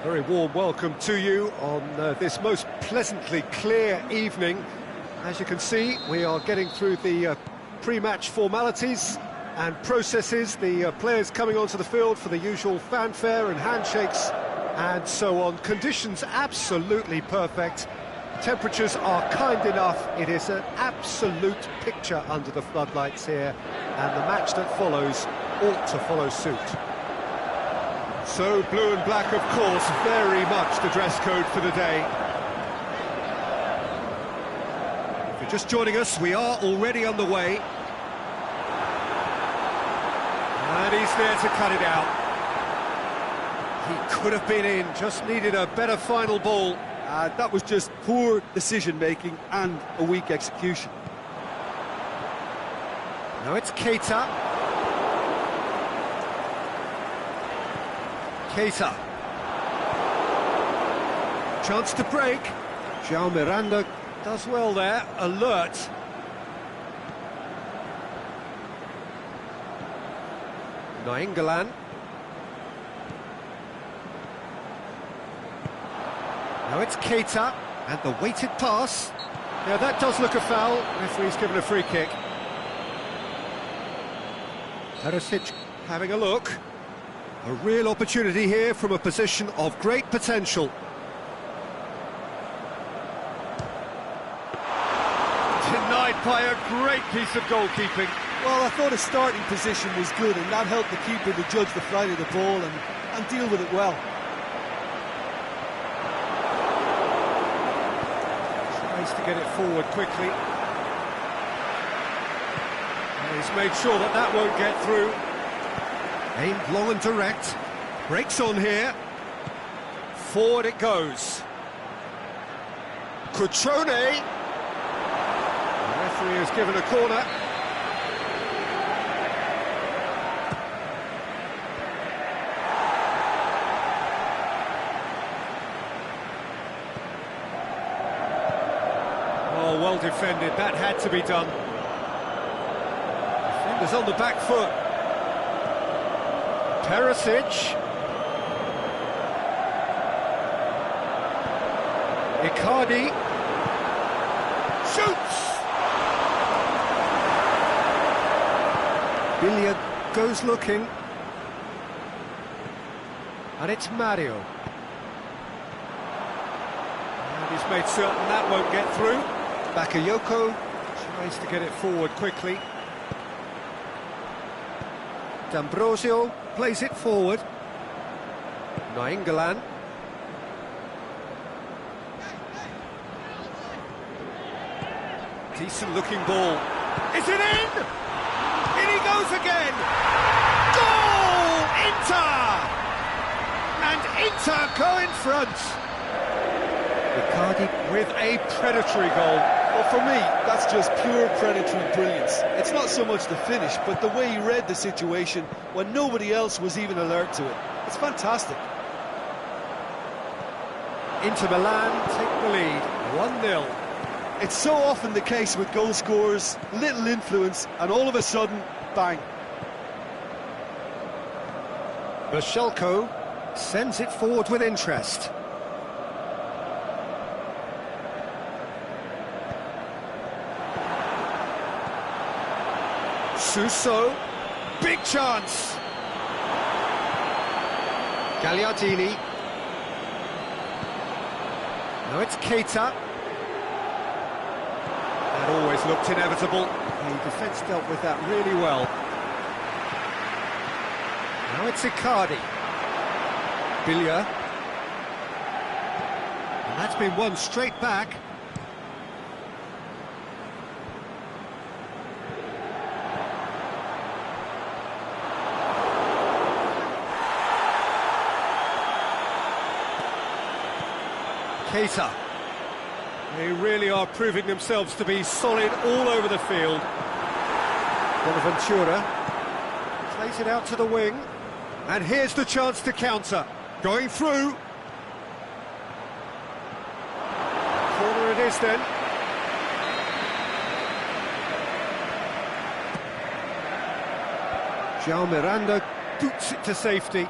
Very warm welcome to you on this most pleasantly clear evening. As you can see, we are getting through the pre-match formalities and processes, the players coming onto the field for the usual fanfare and handshakes and so on. Conditions absolutely perfect. Temperatures are kind enough. It is an absolute picture under the floodlights here, and the match that follows ought to follow suit. So blue and black, of course, very much the dress code for the day. If you're just joining us, we are already underway. And he's there to cut it out. He could have been in, just needed a better final ball. That was just poor decision-making and a weak execution. Now it's Keita. Keita. Chance to break. João Miranda does well there, alert. Nainggolan. Now it's Keita, and the weighted pass. Now that does look a foul. Referee's given a free kick. Perisic having a look. A real opportunity here from a position of great potential. Denied by a great piece of goalkeeping. Well, I thought his starting position was good, and that helped the keeper to judge the flight of the ball and deal with it well. Tries to get it forward quickly. And he's made sure that that won't get through. Aimed long and direct. Breaks on here. Forward it goes. Cutrone. The referee has given a corner. Oh, well defended. That had to be done. Defenders on the back foot. Perisic. Icardi. Shoots! Biglia goes looking. And it's Mario. And he's made certain that won't get through. Bakayoko tries to get it forward quickly. D'Ambrosio plays it forward. Nainggolan. Decent looking ball. Is it in? In he goes again! Goal! Inter! And Inter go in front. Icardi with a predatory goal. Well, for me, that's just pure predatory brilliance. It's not so much the finish, but the way he read the situation when nobody else was even alert to it. It's fantastic. Inter Milan take the lead, 1-0. It's so often the case with goal scorers, little influence, and all of a sudden, bang. Bashelko sends it forward with interest. Suso, big chance. Gagliardini. Now it's Keita. That always looked inevitable. The defence dealt with that really well. Now it's Icardi. Biglia. And that's been won straight back. Keita. They really are proving themselves to be solid all over the field. Bonaventura plays it out to the wing. And here's the chance to counter. Going through. Corner it is then. João Miranda boots it to safety.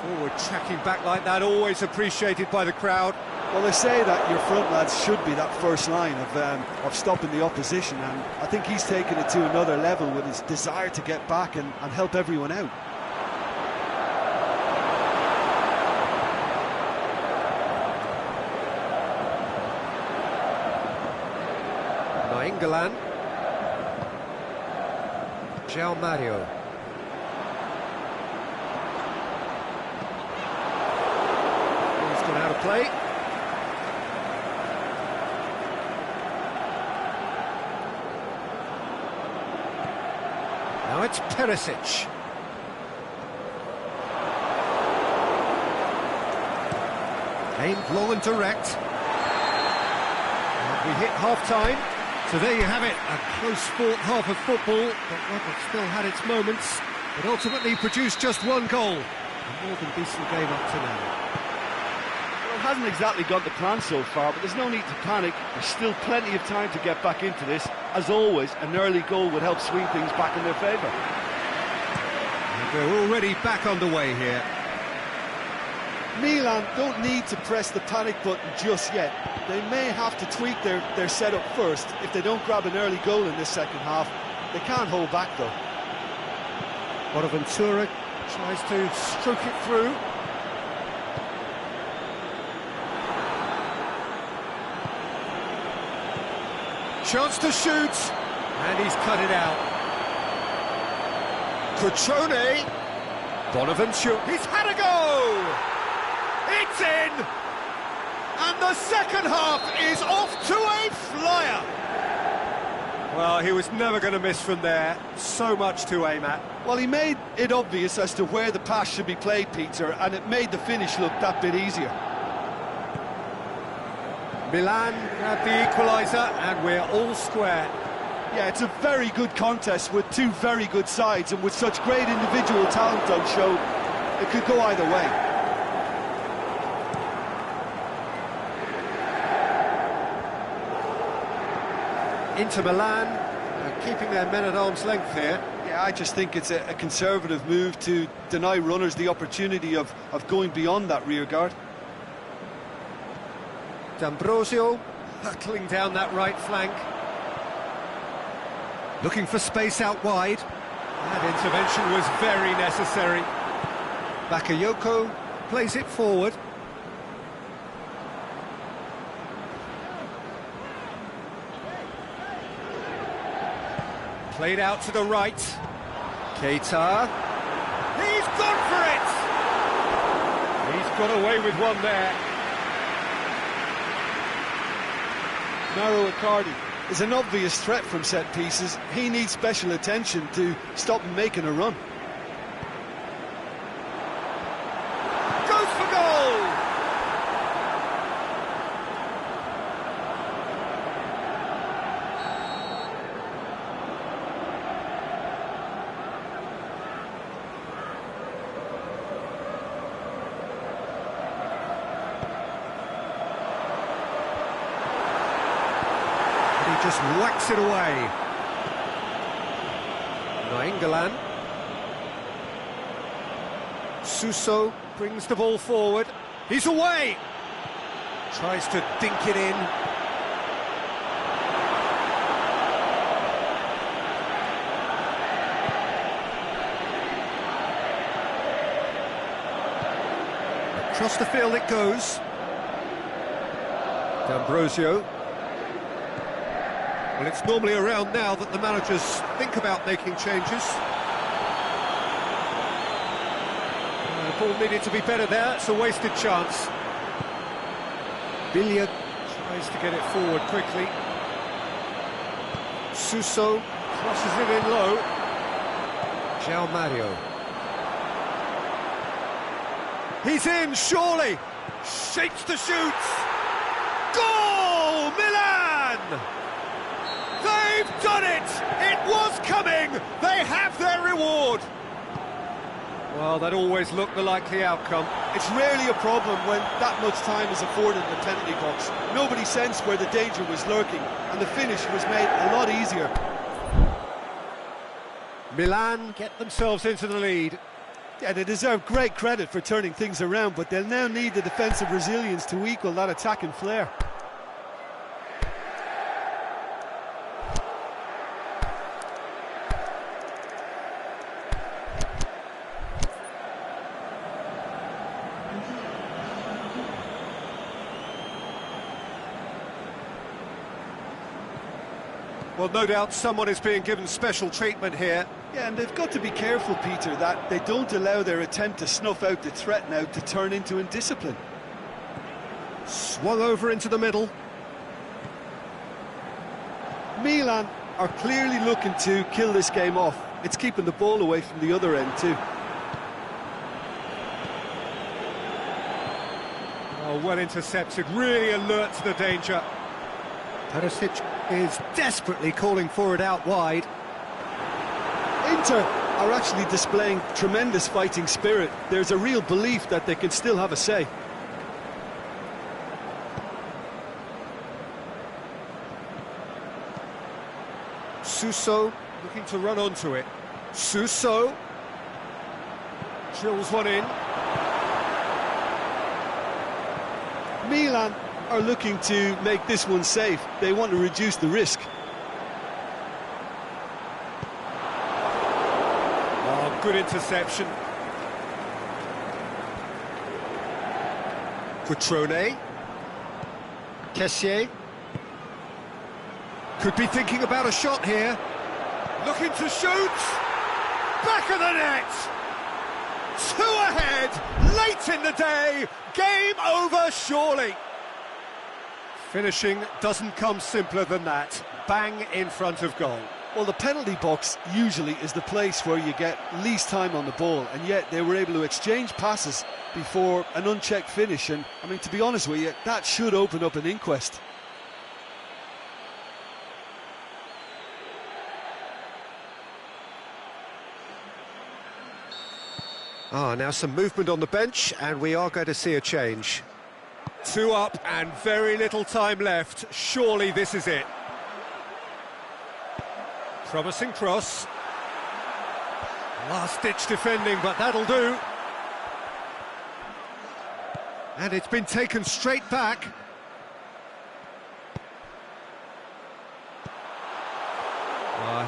Forward Good tracking back like that, always appreciated by the crowd. Well, they say that your front lads should be that first line of stopping the opposition, and I think he's taken it to another level with his desire to get back and help everyone out. Nainggolan. João Mario. He's gone out of play. Now it's Perisic. Aimed long and direct. And we hit half-time. So there you have it, a close-fought half of football, but one that still had its moments, but ultimately produced just one goal. A more than decent game up to now. Well, it hasn't exactly got the plan so far, but there's no need to panic. There's still plenty of time to get back into this. As always, an early goal would help swing things back in their favour. And we're already back underway here. Milan don't need to press the panic button just yet. They may have to tweak their setup first if they don't grab an early goal in this second half. They can't hold back though. Bonaventura tries to stroke it through. Chance to shoot, and he's cut it out. Cutrone. Bonaventura, he's had a go! It's in! And the second half is off to a flyer! Well, he was never going to miss from there. So much to aim at. Well, he made it obvious as to where the pass should be played, Peter, and it made the finish look that bit easier. Milan grabbed the equaliser, and we're all square. Yeah, it's a very good contest with two very good sides, and with such great individual talent on show, it could go either way. Inter Milan keeping their men at arm's length here. Yeah, I just think it's a conservative move to deny runners the opportunity of going beyond that rear guard. D'Ambrosio hurtling down that right flank. Looking for space out wide. That intervention was very necessary. Bakayoko plays it forward. Played out to the right. Keita. He's gone for it! He's got away with one there. Mauro Icardi is an obvious threat from set pieces. He needs special attention to stop him making a run. Goes for goal! Just whacks it away. Nainggolan. Suso brings the ball forward. He's away! Tries to dink it in. Across the field it goes. D'Ambrosio. Well, it's normally around now that the managers think about making changes. The ball needed to be better there, it's a wasted chance. Billiard tries to get it forward quickly. Suso crosses it in low. João Mario. He's in, surely! Shapes to shoot! Goal! Milan! They've done it! It was coming! They have their reward! Well, that always looked the likely outcome. It's rarely a problem when that much time is afforded in the penalty box. Nobody sensed where the danger was lurking, and the finish was made a lot easier. Milan get themselves into the lead. Yeah, they deserve great credit for turning things around, but they'll now need the defensive resilience to equal that attacking flair. Well, no doubt someone is being given special treatment here. Yeah, and they've got to be careful, Peter, that they don't allow their attempt to snuff out the threat now to turn into indiscipline. Swung over into the middle. Milan are clearly looking to kill this game off. It's keeping the ball away from the other end too. Oh, well intercepted, really alert to the danger. Perisic is desperately calling for it out wide. Inter are actually displaying tremendous fighting spirit. There's a real belief that they can still have a say. Suso looking to run onto it. Suso drills one in. Milan are looking to make this one safe. They want to reduce the risk. Oh, good interception. Cutrone. Kessié. Could be thinking about a shot here. Looking to shoot. Back of the net. 2 ahead. Late in the day. Game over, surely. Finishing doesn't come simpler than that. Bang in front of goal. Well, the penalty box usually is the place where you get least time on the ball, and yet they were able to exchange passes before an unchecked finish. And, I mean, to be honest with you, that should open up an inquest. Now some movement on the bench, and we are going to see a change. 2 up and very little time left. Surely this is it. Promising cross. Last-ditch defending, but that'll do. And it's been taken straight back.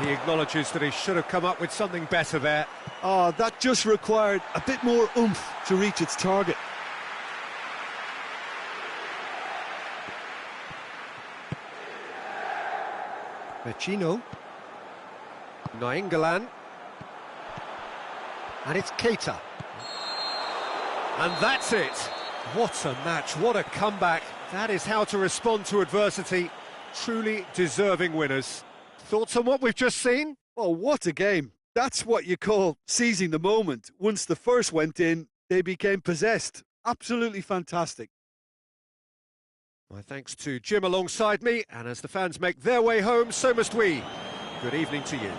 He acknowledges that he should have come up with something better there. That just required a bit more oomph to reach its target. Vecino. Nainggolan. And it's Keita. And that's it. What a match, what a comeback. That is how to respond to adversity. Truly deserving winners. Thoughts on what we've just seen? Oh, what a game. That's what you call seizing the moment. Once the first went in, they became possessed. Absolutely fantastic. My thanks to Jim alongside me, and as the fans make their way home, so must we. Good evening to you.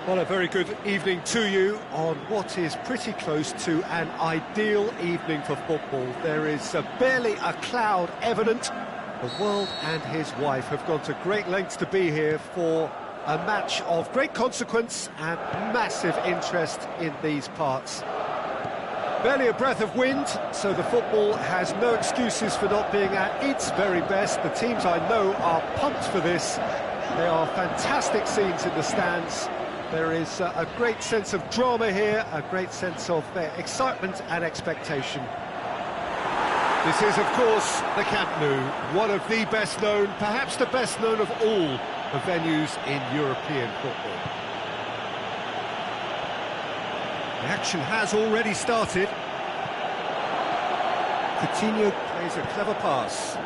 Well, a very good evening to you on what is pretty close to an ideal evening for football. There is barely a cloud evident. The world and his wife have gone to great lengths to be here for a match of great consequence and massive interest in these parts. Barely a breath of wind, so the football has no excuses for not being at its very best. The teams I know are pumped for this. There are fantastic scenes in the stands. There is a great sense of drama here, a great sense of excitement and expectation. This is, of course, the Camp Nou, one of the best known, perhaps the best known of all the venues in European football. The action has already started. Coutinho plays a clever pass.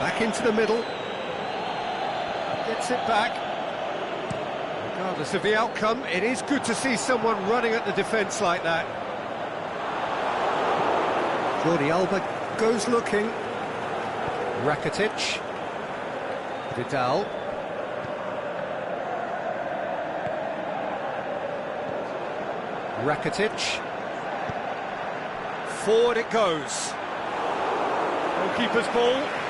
Back into the middle. Gets it back. Regardless of the outcome, it is good to see someone running at the defence like that. Jordi Alba goes looking. Rakitic. Vidal. Rakitic. Forward it goes. Goalkeeper's ball.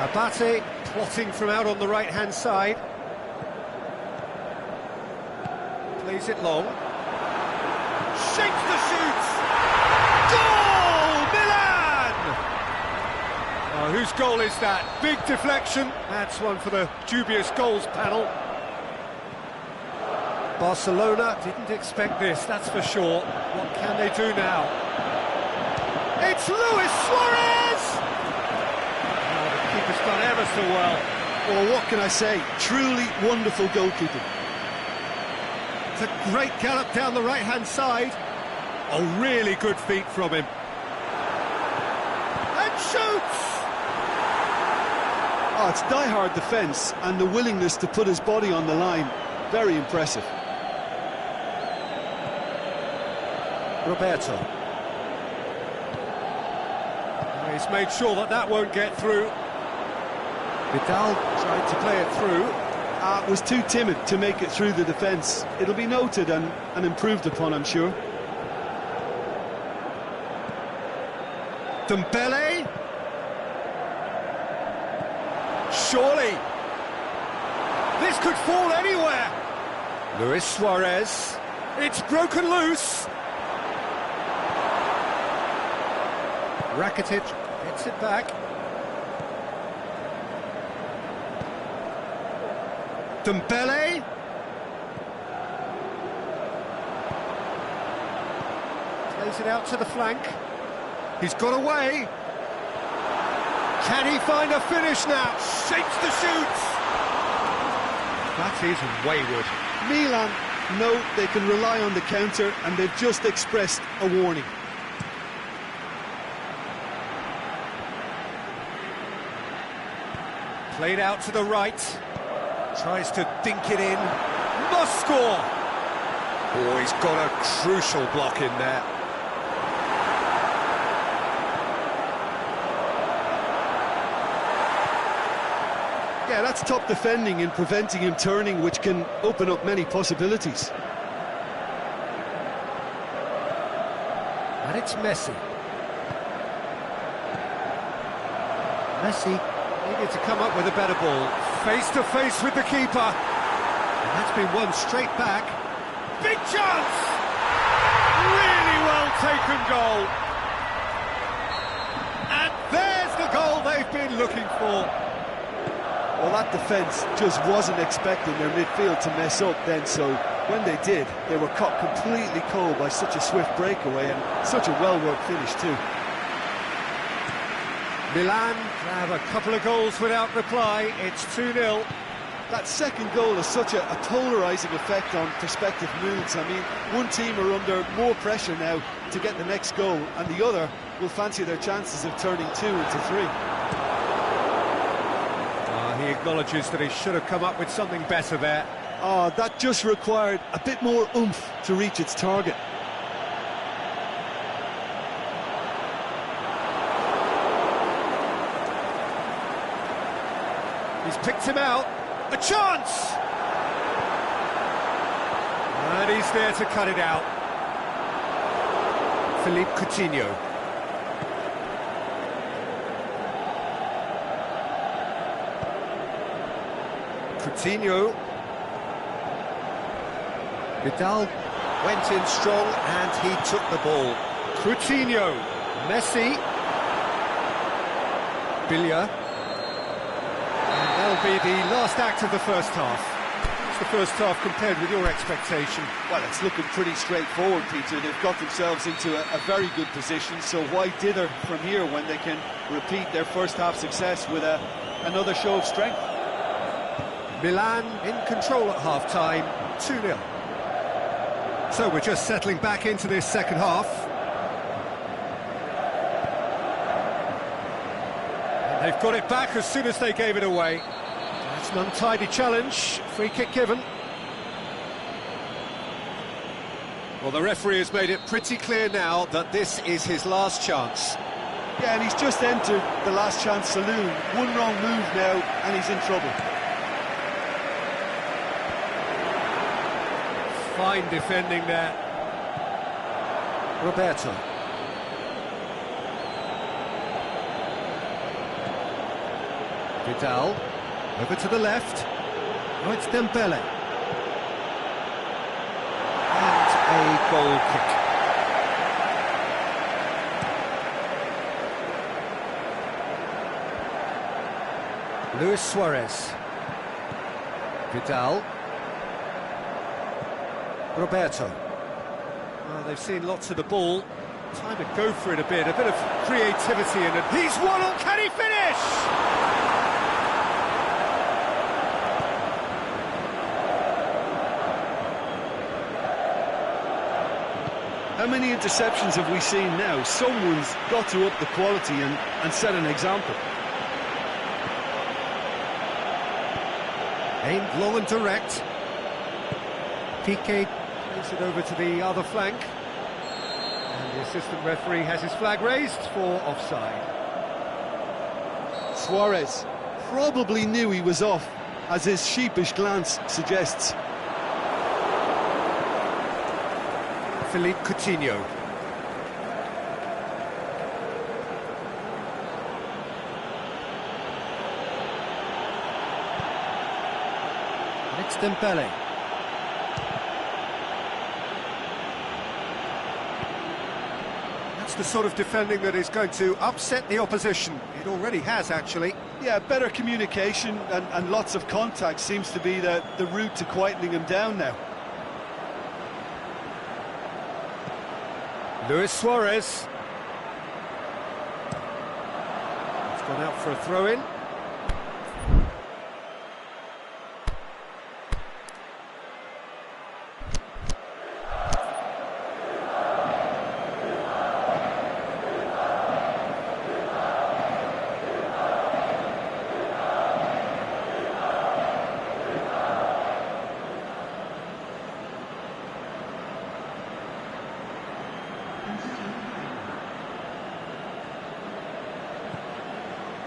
Abate plotting from out on the right-hand side. Plays it long. Shapes the shoots! Goal! Milan! Oh, whose goal is that? Big deflection. That's one for the dubious goals panel. Barcelona didn't expect this, that's for sure. What can they do now? It's Luis Suarez! Keeper's done ever so well. Well, what can I say? Truly wonderful goalkeeping. It's a great gallop down the right-hand side. A really good feat from him. And shoots! Oh, it's die-hard defence and the willingness to put his body on the line. Very impressive. Roberto. He's made sure that that won't get through. Vidal tried to play it through. Was too timid to make it through the defence. It'll be noted and improved upon, I'm sure. Dembele. Surely. This could fall anywhere. Luis Suarez. It's broken loose. Rakitic gets it back. Dembele. Plays it out to the flank. He's got away. Can he find a finish now? Shapes the shoots. That is wayward. Milan know they can rely on the counter and they've just expressed a warning. Played out to the right. Tries to dink it in. Must score! Oh, he's got a crucial block in there. Yeah, that's top defending and preventing him turning, which can open up many possibilities. And it's Messi. Messi needed to come up with a better ball. Face to face with the keeper. And that's been won straight back. Big chance! Really well taken goal. And there's the goal they've been looking for. Well, that defence just wasn't expecting their midfield to mess up then, so when they did, they were caught completely cold by such a swift breakaway and such a well-worked finish too. Milan have a couple of goals without reply. It's 2-0. That second goal has such a polarising effect on prospective moods. I mean, one team are under more pressure now to get the next goal, and the other will fancy their chances of turning 2 into 3. He acknowledges that he should have come up with something better there. Oh, that just required a bit more oomph to reach its target. He's picked him out. A chance! And he's there to cut it out. Philippe Coutinho. Coutinho. Vidal went in strong and he took the ball. Coutinho. Messi. Billia. And that'll be the last act of the first half. What's the first half compared with your expectation? Well, it's looking pretty straightforward, Peter. They've got themselves into a very good position, so why dither from here when they can repeat their first half success with another show of strength? Milan in control at half-time, 2-0. So we're just settling back into this second half. And they've got it back as soon as they gave it away. That's an untidy challenge, free kick given. Well, the referee has made it pretty clear now that this is his last chance. Yeah, and he's just entered the last chance saloon. One wrong move now, and he's in trouble. Fine defending there. Roberto. Vidal. Over to the left. Oh, it's Dembele. And a goal kick. Luis Suarez. Vidal. Roberto. Well, they've seen lots of the ball. Time to go for it a bit of creativity in it. He's one on, can he finish? How many interceptions have we seen now? Someone's got to up the quality and set an example. Aimed long and direct. Piqué plays it over to the other flank. And the assistant referee has his flag raised for offside. Suarez probably knew he was off, as his sheepish glance suggests. Philippe Coutinho. And it's Dembele. That's the sort of defending that is going to upset the opposition. It already has, actually. Yeah, better communication and lots of contact seems to be the route to quietening him down now. Luis Suarez. It's gone out for a throw-in.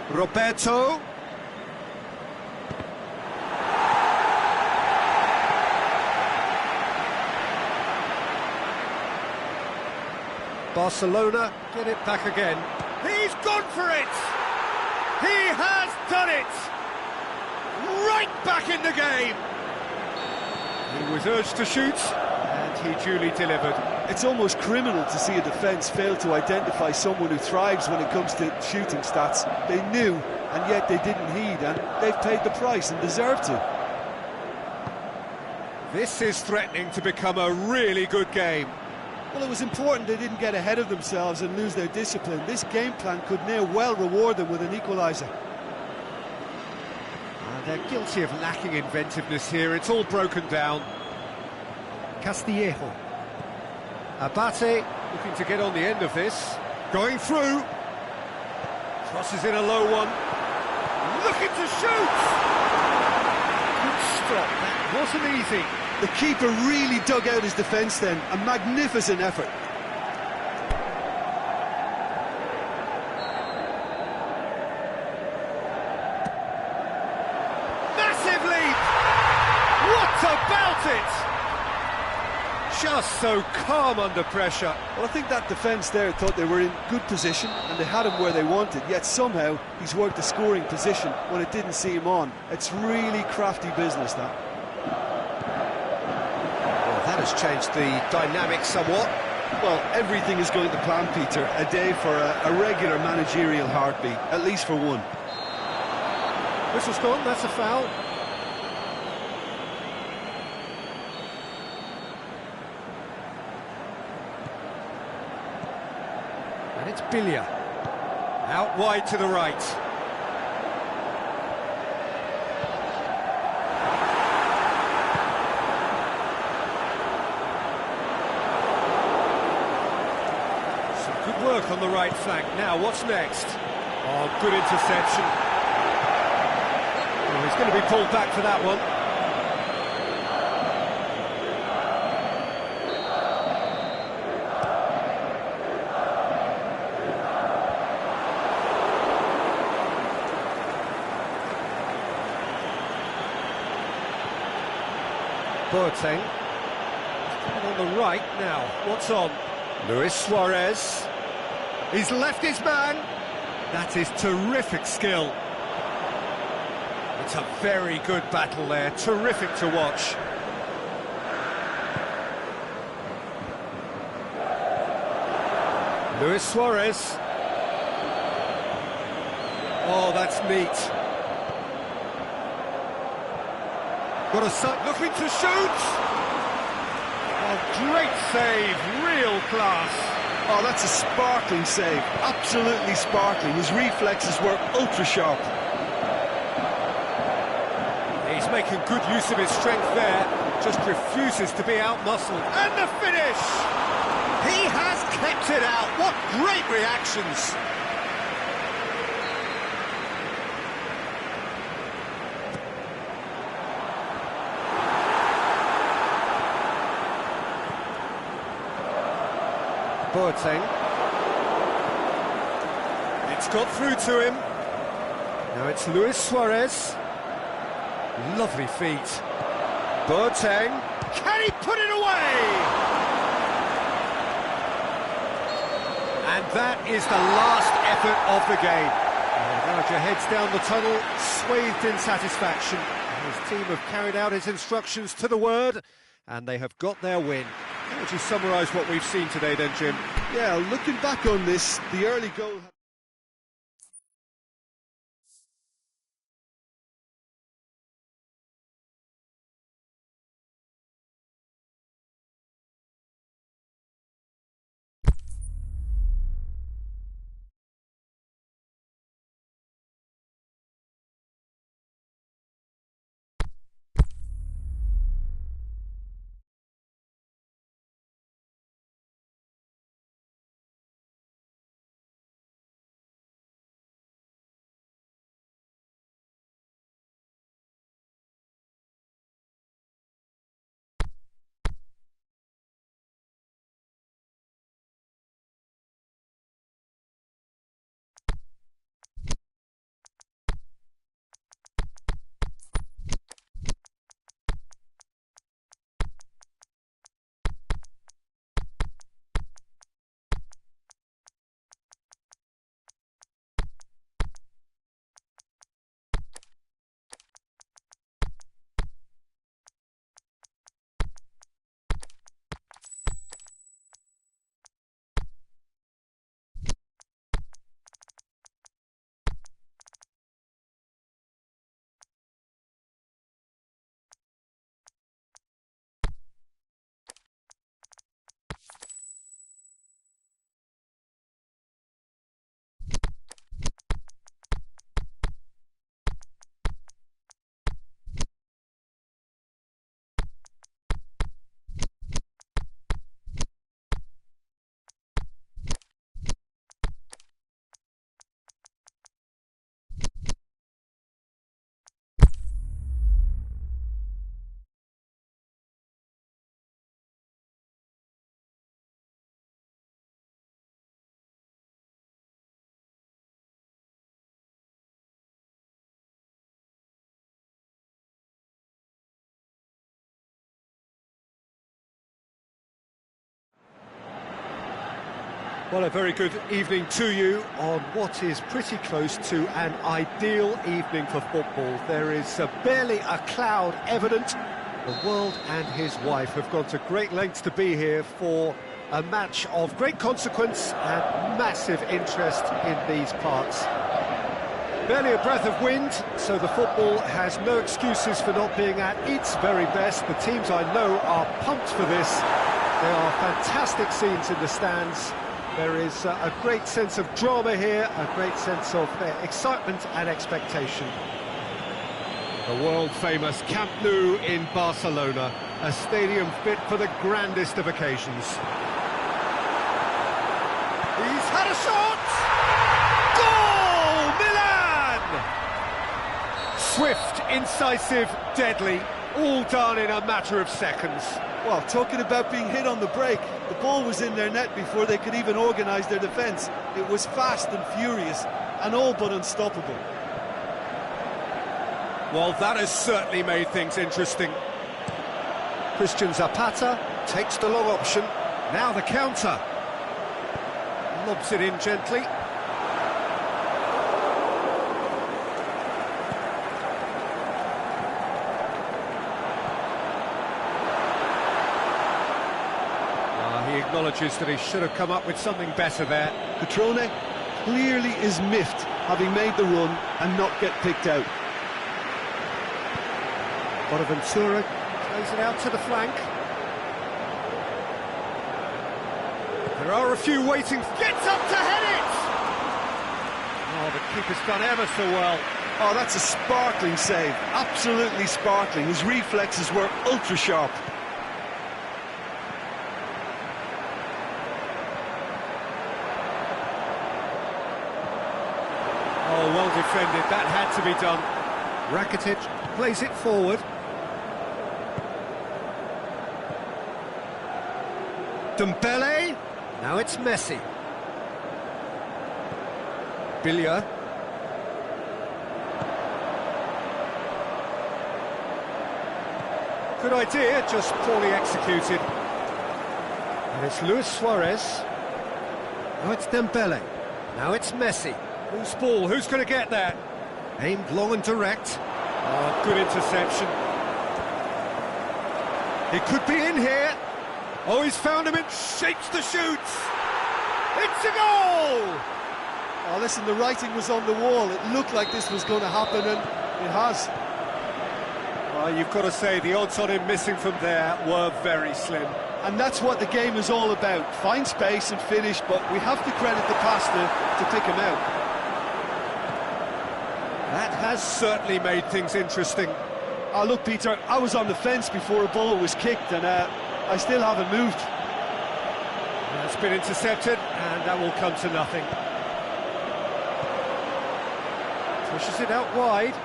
Roberto. Barcelona get it back again. He's gone for it! He has done it! Right back in the game! He was urged to shoot, and he duly delivered. It's almost criminal to see a defence fail to identify someone who thrives when it comes to shooting stats. They knew, and yet they didn't heed, and they've paid the price and deserve to. This is threatening to become a really good game. Well, it was important they didn't get ahead of themselves and lose their discipline. This game plan could now well reward them with an equaliser. They're guilty of lacking inventiveness here. It's all broken down. Castillejo. Abate looking to get on the end of this. Going through. Crosses in a low one. Looking to shoot! Good stop. That wasn't easy. The keeper really dug out his defence then. A magnificent effort. it! Just so calm under pressure. Well, I think that defence there thought they were in good position and they had him where they wanted, yet somehow he's worked the scoring position when it didn't see him on. It's really crafty business, that. Well, that has changed the dynamic somewhat. Well, everything is going to plan, Peter. A day for a regular managerial heartbeat, at least for one. Whistle's gone, that's a foul. And it's Billia. Out wide to the right. Some good work on the right flank. Now, what's next? Oh, good interception. Oh, he's going to be pulled back for that one. Boateng. On the right now. What's on? Luis Suarez. He's left his man. That is terrific skill. It's a very good battle there. Terrific to watch. Luis Suarez. Oh, that's neat. Got a sight, looking to shoot! Oh, great save, real class. Oh, that's a sparkling save, absolutely sparkling. His reflexes were ultra-sharp. He's making good use of his strength there, just refuses to be out-muscled. And the finish! He has kept it out, what great reactions! Boateng. It's got through to him. Now it's Luis Suarez. Lovely feet. Boateng. Can he put it away? And that is the last effort of the game. Gallagher heads down the tunnel, swathed in satisfaction. His team have carried out his instructions to the word, and they have got their win. How would you summarise what we've seen today then, Jim? Yeah, looking back on this, the early goal... Well, a very good evening to you on what is pretty close to an ideal evening for football. There is barely a cloud evident. The world and his wife have gone to great lengths to be here for a match of great consequence and massive interest in these parts. Barely a breath of wind, so the football has no excuses for not being at its very best. The teams I know are pumped for this. There are fantastic scenes in the stands. There is a great sense of drama here, a great sense of excitement and expectation. The world-famous Camp Nou in Barcelona, a stadium fit for the grandest of occasions. He's had a shot! Goal! Milan! Swift, incisive, deadly, all done in a matter of seconds. Well, talking about being hit on the break, the ball was in their net before they could even organise their defence. It was fast and furious, and all but unstoppable. Well, that has certainly made things interesting. Christian Zapata takes the long option. Now the counter. Lobs it in gently. He acknowledges that he should have come up with something better there. Cutrone clearly is miffed, having made the run and not get picked out. Bonaventura plays it out to the flank. There are a few waiting. Gets up to head it! Oh, the keeper's done ever so well. Oh, that's a sparkling save. Absolutely sparkling. His reflexes were ultra-sharp. Oh, well defended. That had to be done. Rakitic plays it forward. Dembele. Now it's Messi. Billia. Good idea, just poorly executed. And it's Luis Suarez. Now it's Dembele. Now it's Messi. Who's ball? Who's going to get that? Aimed long and direct. Oh, good interception. He could be in here. Oh, he's found him and shapes the shoots. It's a goal! Oh, listen, the writing was on the wall. It looked like this was going to happen, and it has. Well, you've got to say, the odds on him missing from there were very slim. And that's what the game is all about. Find space and finish, but we have to credit the passer to pick him out. That has certainly made things interesting. Oh, look, Peter, I was on the fence before a ball was kicked, and I still haven't moved. That's been intercepted, and that will come to nothing. Pushes it out wide.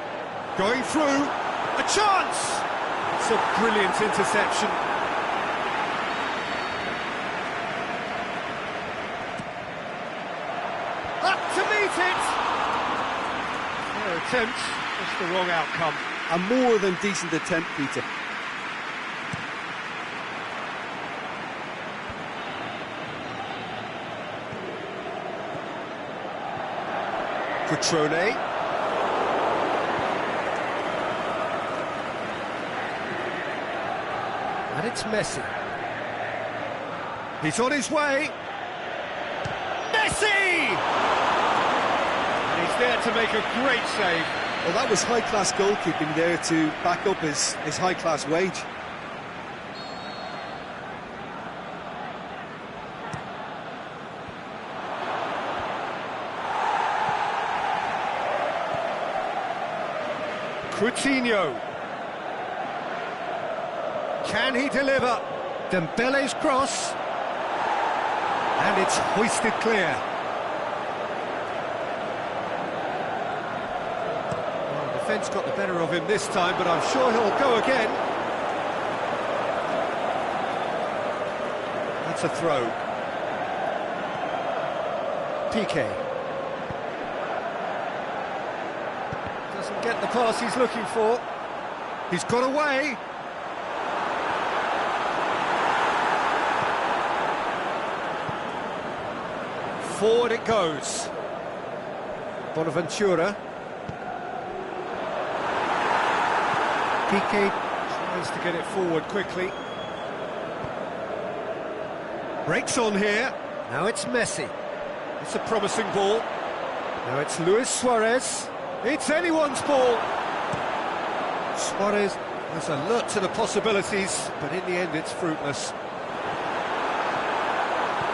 Going through. A chance! It's a brilliant interception. Up to meet it! Their attempt, just the wrong outcome. A more than decent attempt, Peter. Cutrone. And it's Messi. He's on his way. Messi! And he's there to make a great save. Well, that was high-class goalkeeping there to back up his high-class wage. Coutinho. Can he deliver? Dembele's cross. And it's hoisted clear. Well, the defence got the better of him this time, but I'm sure he'll go again. That's a throw. Piqué. Doesn't get the pass he's looking for. He's got away. Forward it goes. Bonaventura. Piqué tries to get it forward quickly. Breaks on here. Now it's Messi. It's a promising ball. Now it's Luis Suarez. It's anyone's ball. Suarez has alert to the possibilities, but in the end it's fruitless.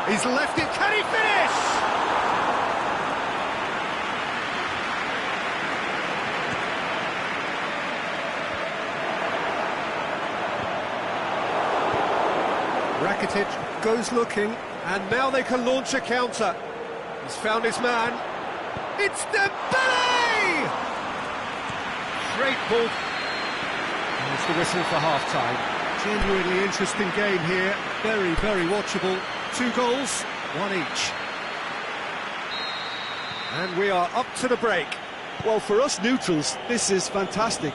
He's left it. Can he finish? Rakitic goes looking, and now they can launch a counter. He's found his man. It's Dembele! Great ball. There's the whistle for half-time. Genuinely interesting game here. Very, very watchable. 2 goals, 1 each. And we are up to the break. Well, for us neutrals, this is fantastic.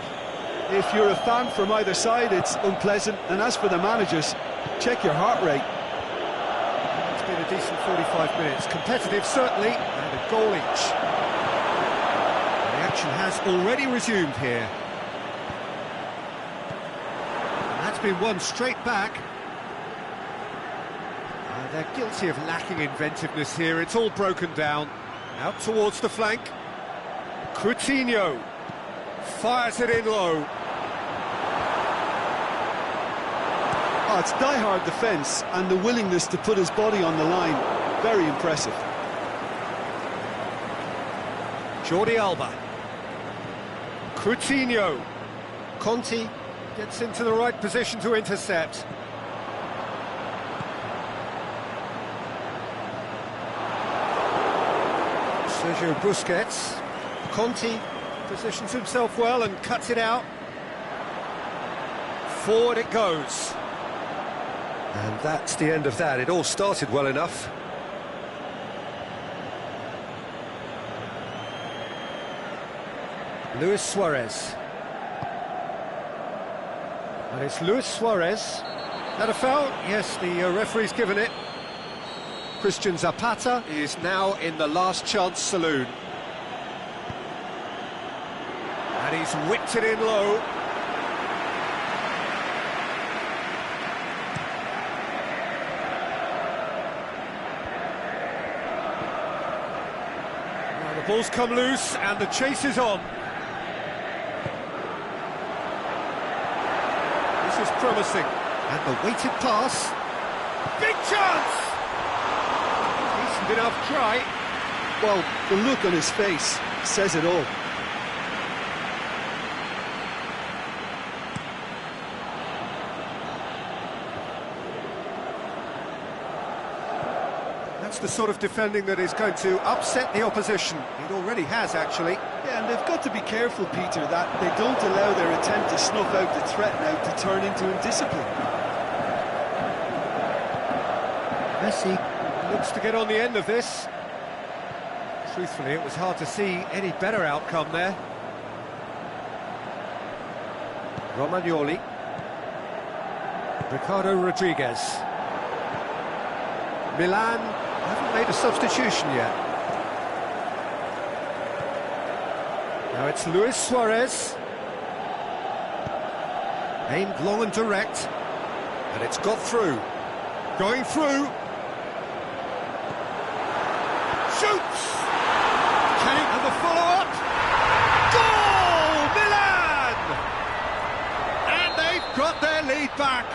If you're a fan from either side, it's unpleasant. And as for the managers, check your heart rate. It's been a decent 45 minutes. Competitive, certainly, and a goal each. The action has already resumed here. And that's been won straight back. They're guilty of lacking inventiveness here. It's all broken down. Out towards the flank. Coutinho fires it in low. Oh, it's die-hard defence and the willingness to put his body on the line. Very impressive. Jordi Alba. Coutinho. Conti gets into the right position to intercept. Sergio Busquets. Conti positions himself well and cuts it out. Forward it goes. And that's the end of that. It all started well enough. Luis Suarez. And it's Luis Suarez. That a foul? Yes, the referee's given it. Christian Zapata is now in the last chance saloon. And he's whipped it in low. Now the ball's come loose and the chase is on. This is promising. And the weighted pass. Big chance! Enough try. Well, the look on his face says it all. That's the sort of defending that is going to upset the opposition. It already has, actually. Yeah, and they've got to be careful, Peter, that they don't allow their attempt to snuff out the threat now to turn into indiscipline. Messi looks to get on the end of this. Truthfully, it was hard to see any better outcome there. Romagnoli. Ricardo Rodriguez. Milan haven't made a substitution yet. Now it's Luis Suarez. Aimed long and direct. And it's got through. Going through. Shoots! Can and the follow-up! Goal! Milan! And they've got their lead back.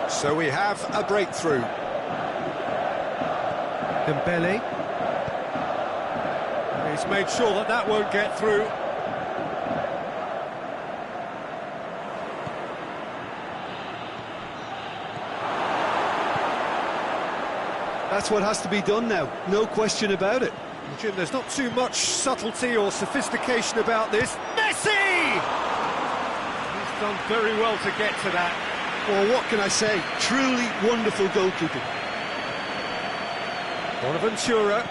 So we have a breakthrough. Dembele. He's made sure that that won't get through. That's what has to be done now, no question about it. Jim, there's not too much subtlety or sophistication about this. Messi! He's done very well to get to that. Well, what can I say? Truly wonderful goalkeeping. Bonaventura.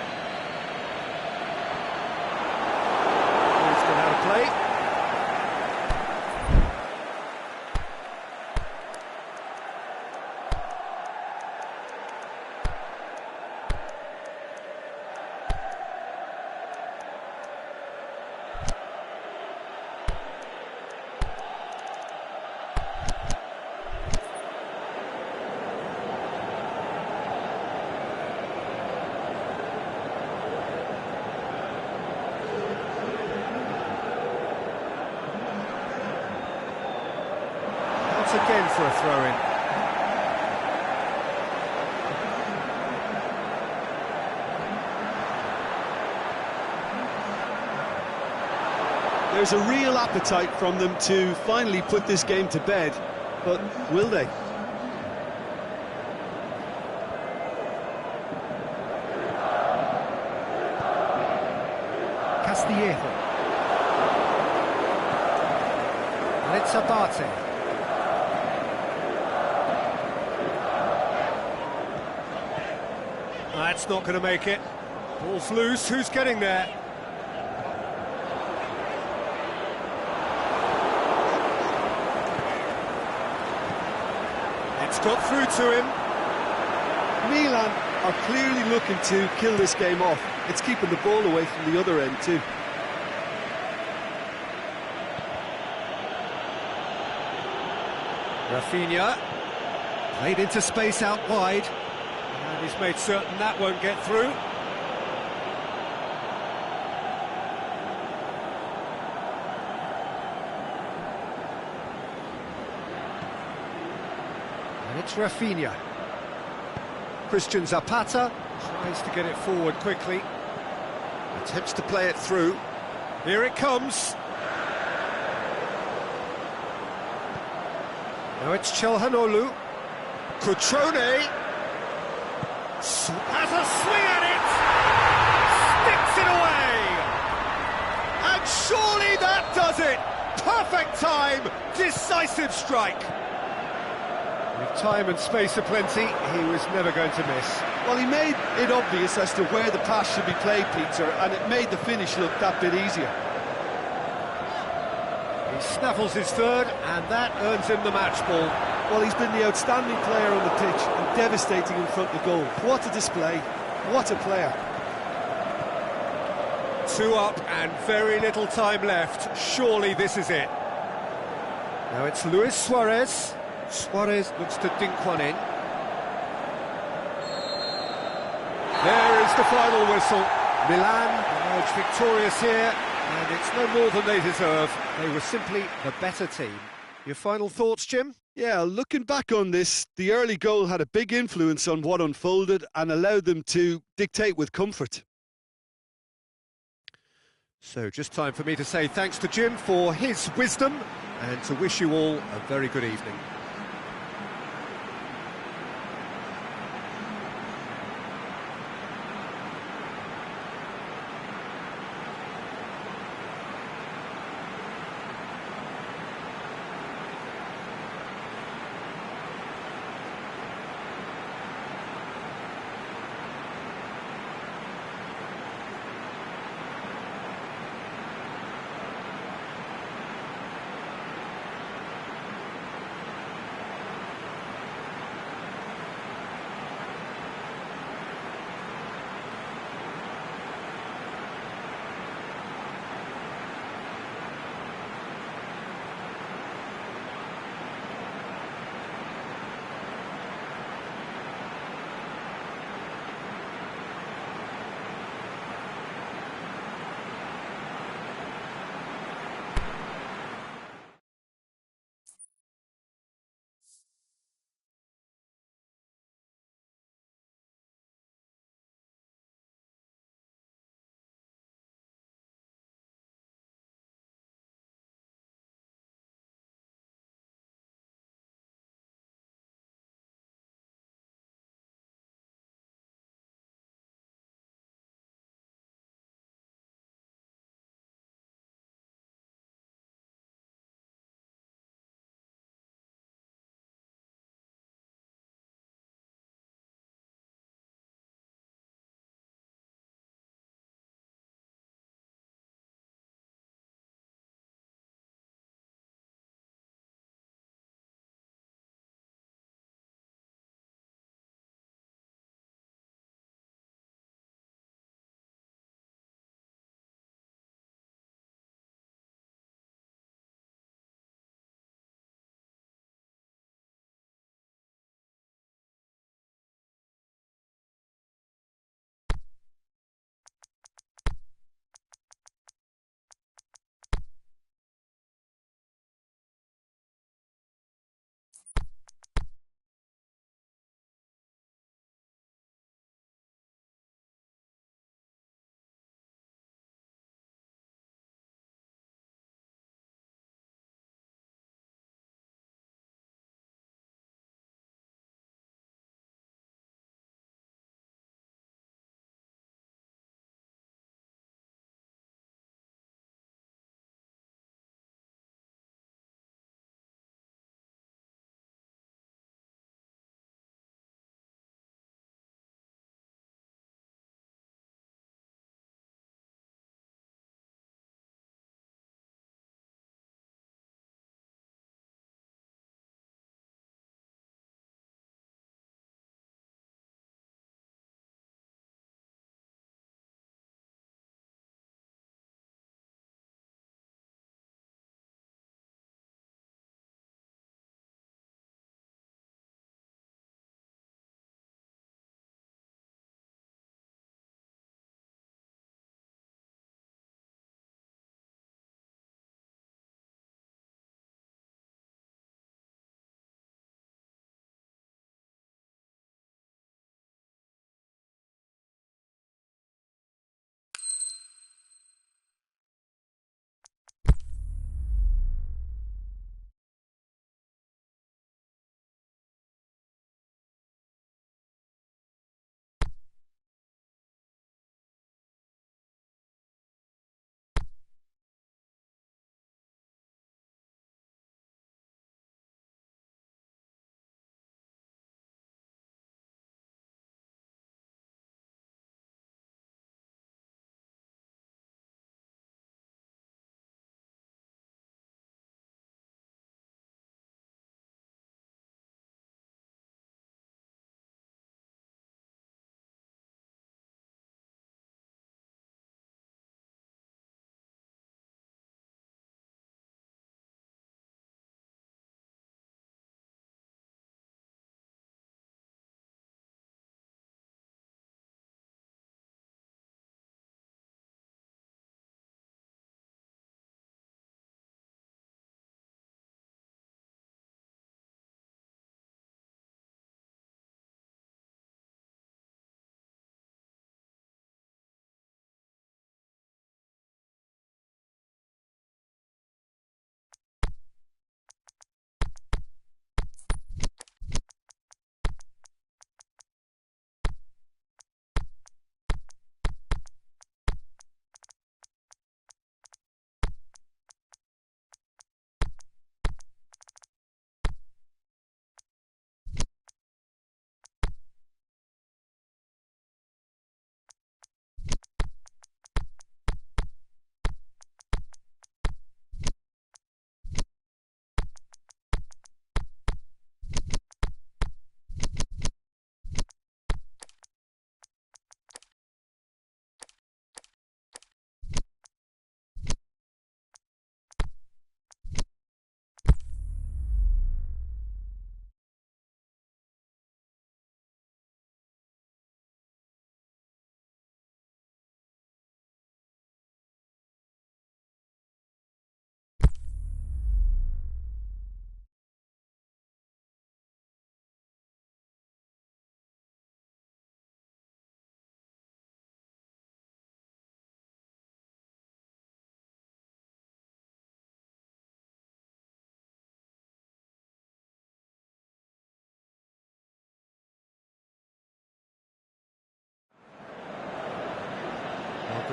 He's gone out of play. again for a throw-in. There's a real appetite from them to finally put this game to bed, but will they? Castillejo. And it's Abate. That's not going to make it. Ball's loose, who's getting there? It's got through to him. Milan are clearly looking to kill this game off. It's keeping the ball away from the other end too. Rafinha, played into space out wide, and he's made certain that won't get through. And it's Rafinha. Christian Zapata tries to get it forward quickly. Attempts to play it through. Here it comes. Now it's Çalhanoğlu. Cutrone has a swing at it. Sticks it away. And surely that does it. Perfect time. Decisive strike. With time and space aplenty, he was never going to miss. Well, he made it obvious as to where the pass should be played, Peter, and it made the finish look that bit easier. He snaffles his third, and that earns him the match ball. Well, he's been the outstanding player on the pitch and devastating in front of goal. What a display, what a player. 2 up and very little time left. Surely this is it. Now it's Luis Suarez. Suarez looks to dink one in. There is the final whistle. Milan emerged victorious here, and it's no more than they deserve. They were simply the better team. Your final thoughts, Jim? Yeah, looking back on this, the early goal had a big influence on what unfolded and allowed them to dictate with comfort. So just time for me to say thanks to Jim for his wisdom and to wish you all a very good evening.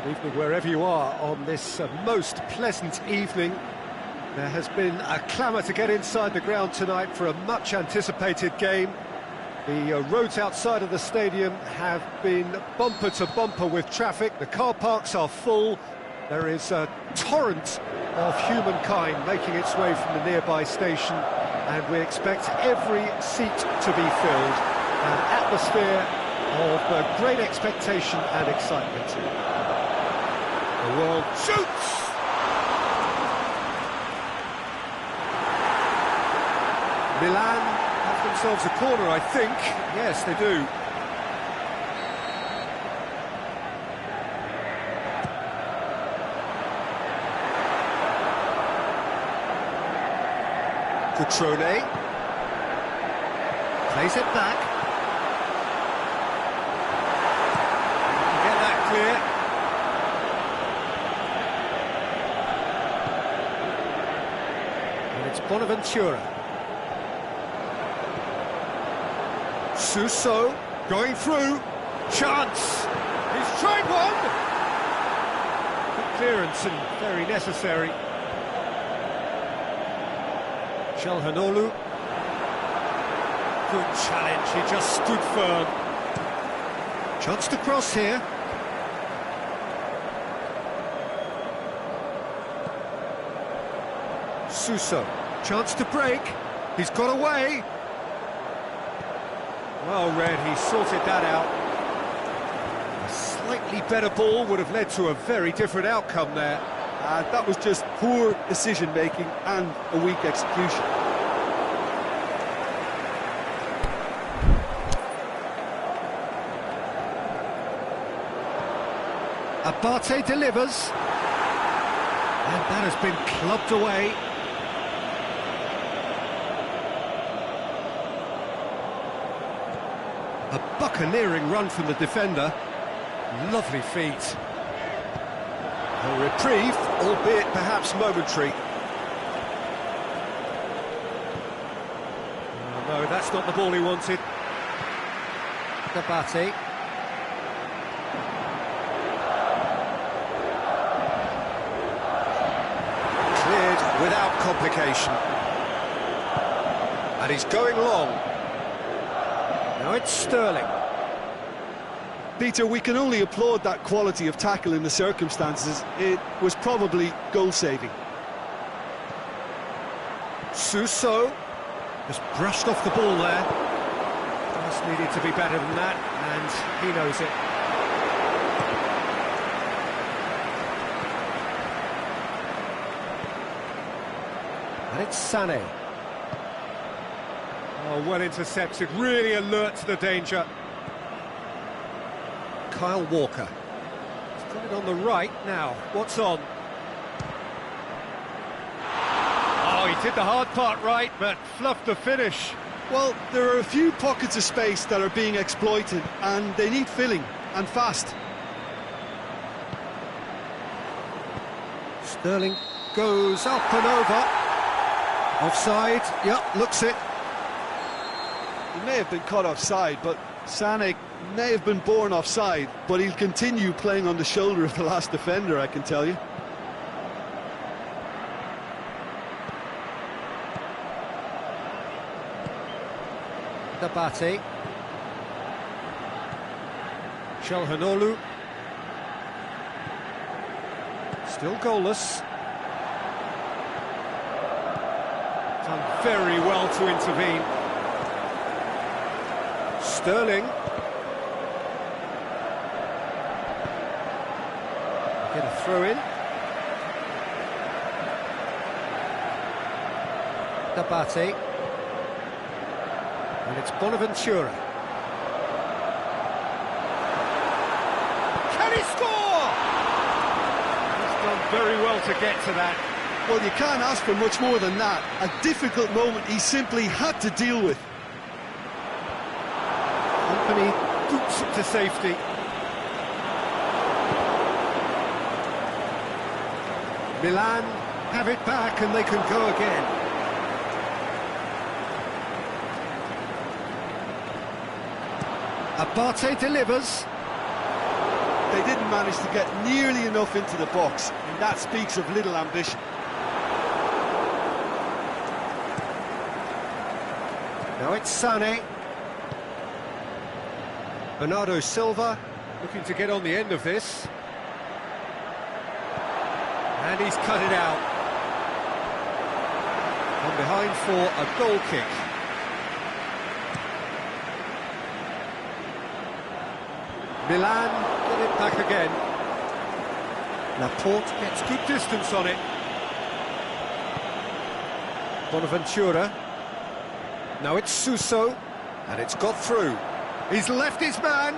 Good evening wherever you are on this most pleasant evening. There has been a clamour to get inside the ground tonight for a much anticipated game. The roads outside of the stadium have been bumper to bumper with traffic. The car parks are full. There is a torrent of humankind making its way from the nearby station, and we expect every seat to be filled. An atmosphere of great expectation and excitement. The world shoots! Milan have themselves a corner, I think. Yes, they do. Cutrone plays it back. Get that clear. And it's Bonaventura. Suso going through. Chance. He's tried one. Good clearance and very necessary. Çalhanoğlu. Good challenge, he just stood firm. Chance to cross here. Suso, chance to break. He's got away. Well read, he sorted that out. A slightly better ball would have led to a very different outcome there. That was just poor decision-making and a weak execution. Abate delivers. And that has been clubbed away. A buccaneering run from the defender. Lovely feet. A reprieve, albeit perhaps momentary. Oh, no, that's not the ball he wanted. Abate. Cleared without complication. And he's going long. Now it's Sterling. Peter, we can only applaud that quality of tackle in the circumstances. It was probably goal-saving. Suso just brushed off the ball there. Just needed to be better than that, and he knows it. And it's Sané. Oh, well intercepted, really alert to the danger. Kyle Walker. He's got it on the right now. What's on? Oh, he did the hard part right, but fluffed the finish. Well, there are a few pockets of space that are being exploited, and they need filling, and fast. Sterling goes up and over. Offside, yep, looks it. He may have been caught offside, but Sané may have been born offside, but he'll continue playing on the shoulder of the last defender, I can tell you. Abate. Çalhanoğlu. Still goalless. Done very well to intervene. Sterling. Get a throw in. Abate. And it's Bonaventura. Can he score? He's done very well to get to that. Well, you can't ask for much more than that. A difficult moment he simply had to deal with. Company boots it to safety. Milan have it back and they can go again. Abate delivers. they didn't manage to get nearly enough into the box, and that speaks of little ambition. Now it's Sané. Bernardo Silva looking to get on the end of this. And he's cut it out. On behind for a goal kick. Milan get it back again. Laporte gets good distance on it. Bonaventura. Now it's Suso, and it's got through. He's left his man.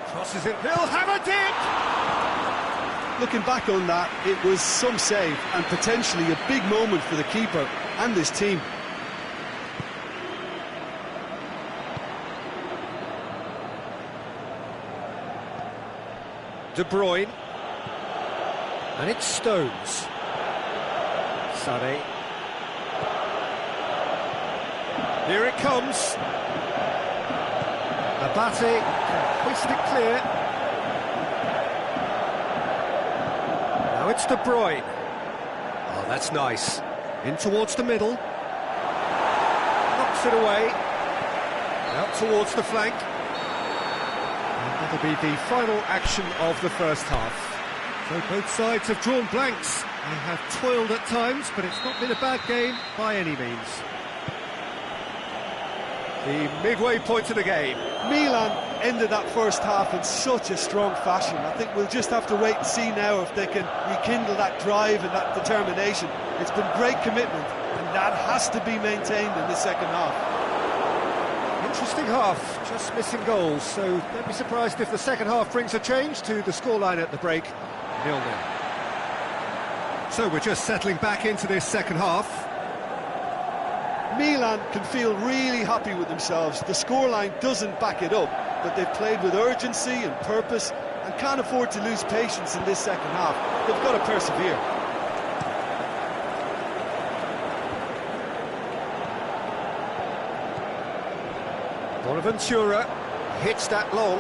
Crosses it. He'll have a dip. Looking back on that, it was some save and potentially a big moment for the keeper and this team. De Bruyne. And it's Stones. Sané. Here it comes. Abate hoisted it clear. Now it's De Bruyne. Oh, that's nice. In towards the middle. Knocks it away. Out towards the flank. And that'll be the final action of the first half. So both sides have drawn blanks and have toiled at times, but it's not been a bad game by any means. The midway point of the game. Milan ended that first half in such a strong fashion. I think we'll just have to wait and see now if they can rekindle that drive and that determination. It's been great commitment, and that has to be maintained in the second half. Interesting half, just missing goals, so don't be surprised if the second half brings a change to the scoreline at the break, 0-0. So we're just settling back into this second half. Milan can feel really happy with themselves. The scoreline doesn't back it up, but they've played with urgency and purpose and can't afford to lose patience in this second half. They've got to persevere. Bonaventura hits that long.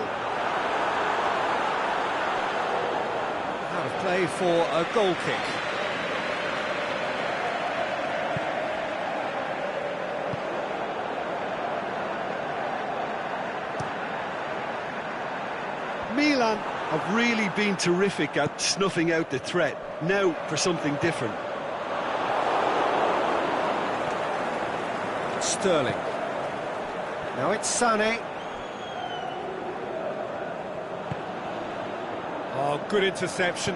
Out of play for a goal kick. Milan have really been terrific at snuffing out the threat. Now for something different. Sterling. Now it's Sané. Oh, good interception.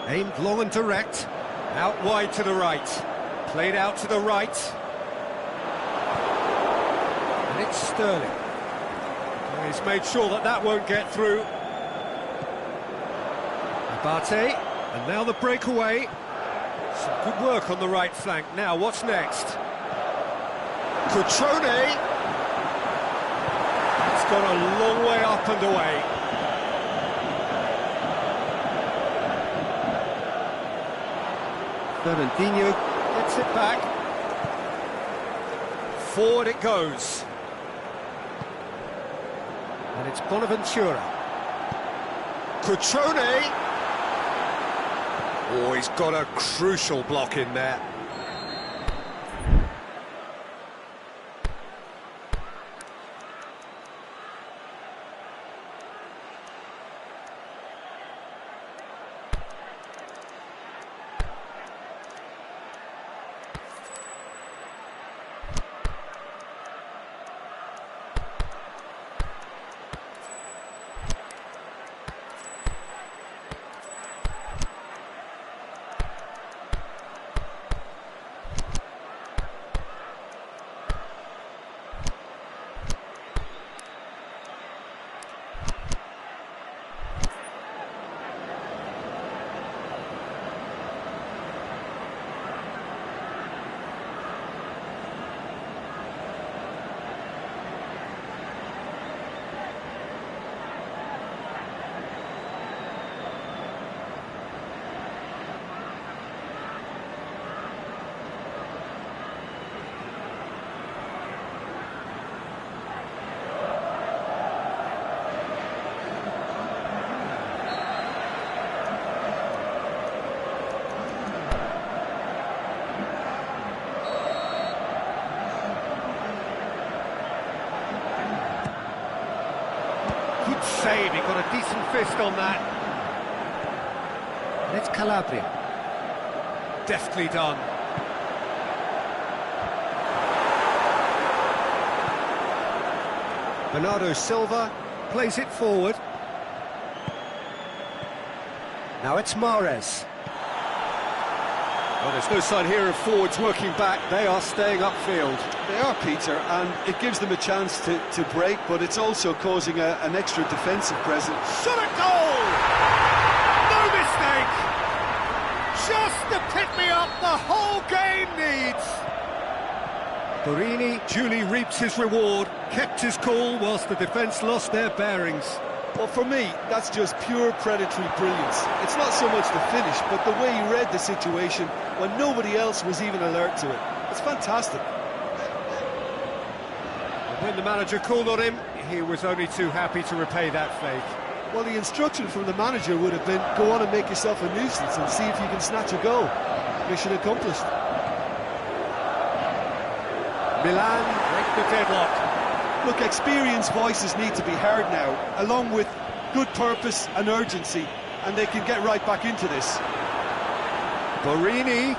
Aimed long and direct. Out wide to the right. Played out to the right. And it's Sterling. Oh, he's made sure that that won't get through. Abate, and now the breakaway. Some good work on the right flank. Now, what's next? Cutrone. It's gone a long way up and away. Fernandinho gets it back. Forward it goes. And it's Bonaventura. Cutrone. Oh, he's got a crucial block in there. save, he got a decent fist on that. And it's Calabria. Deftly done. Bernardo Silva plays it forward. Now it's Mahrez. Well, there's no sign here of forwards working back. They are staying upfield. They are, Peter, and it gives them a chance to break, but it's also causing an extra defensive presence. Shot at goal! No mistake! Just the pick-me-up the whole game needs! Borini duly reaps his reward, kept his cool whilst the defence lost their bearings. Well, for me, that's just pure predatory brilliance. It's not so much the finish, but the way he read the situation when nobody else was even alert to it. It's fantastic. And when the manager called on him, he was only too happy to repay that faith. Well, the instruction from the manager would have been, go on and make yourself a nuisance and see if you can snatch a goal. Mission accomplished. Milan break the deadlock. Look, experienced voices need to be heard now, along with good purpose and urgency, and they can get right back into this. Borini.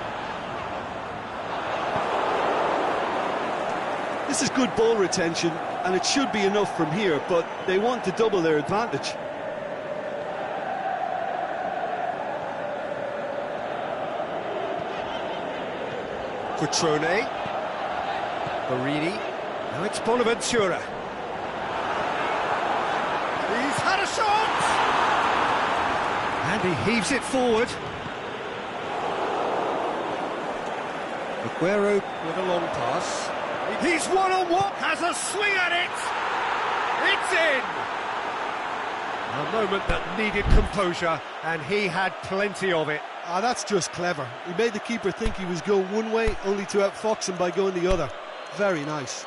This is good ball retention, and it should be enough from here, but they want to double their advantage. Cutrone. Borini. Now it's Bonaventura. He's had a shot! And he heaves it forward. Aguero with a long pass. He's one-on-one, has a swing at it! It's in! A moment that needed composure, and he had plenty of it. Ah, that's just clever. He made the keeper think he was going one way, only to outfox him by going the other. Very nice.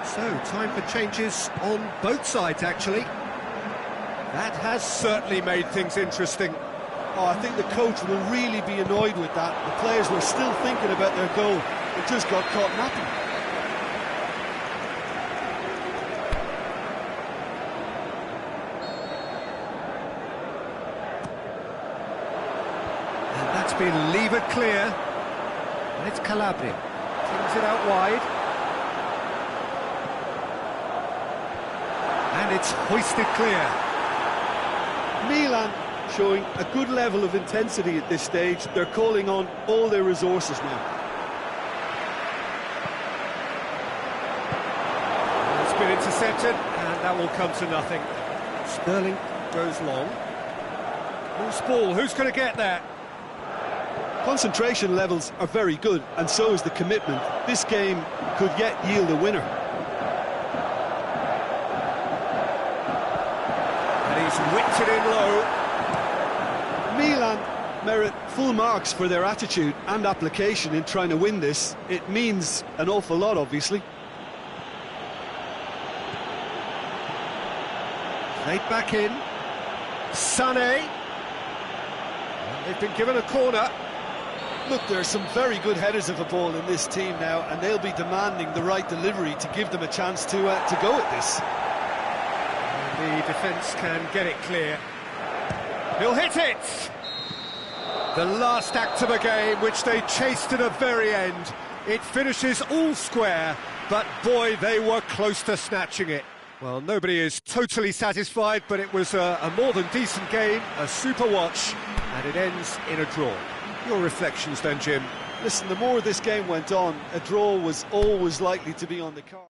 So, time for changes on both sides, actually. That has certainly made things interesting. Oh, I think the coach will really be annoyed with that. The players were still thinking about their goal. It just got caught napping. And that's been levered clear. And it's Calabria. Flings it out wide. And it's hoisted clear. Milan showing a good level of intensity at this stage. They're calling on all their resources now. It's been intercepted, and that will come to nothing. Sterling goes long. Loose ball, who's going to get that? Concentration levels are very good, and so is the commitment. This game could yet yield a winner. He's whipped it in low. Milan merit full marks for their attitude and application in trying to win this. It means an awful lot, obviously. Played back in. Sané. And they've been given a corner. Look, there are some very good headers of a ball in this team now, and they'll be demanding the right delivery to give them a chance to go at this. The defence can get it clear. He'll hit it! The last act of a game, which they chased to the very end. It finishes all square, but boy, they were close to snatching it. Well, nobody is totally satisfied, but it was a more than decent game, a super watch, and it ends in a draw. Your reflections then, Jim? Listen, the more this game went on, a draw was always likely to be on the card.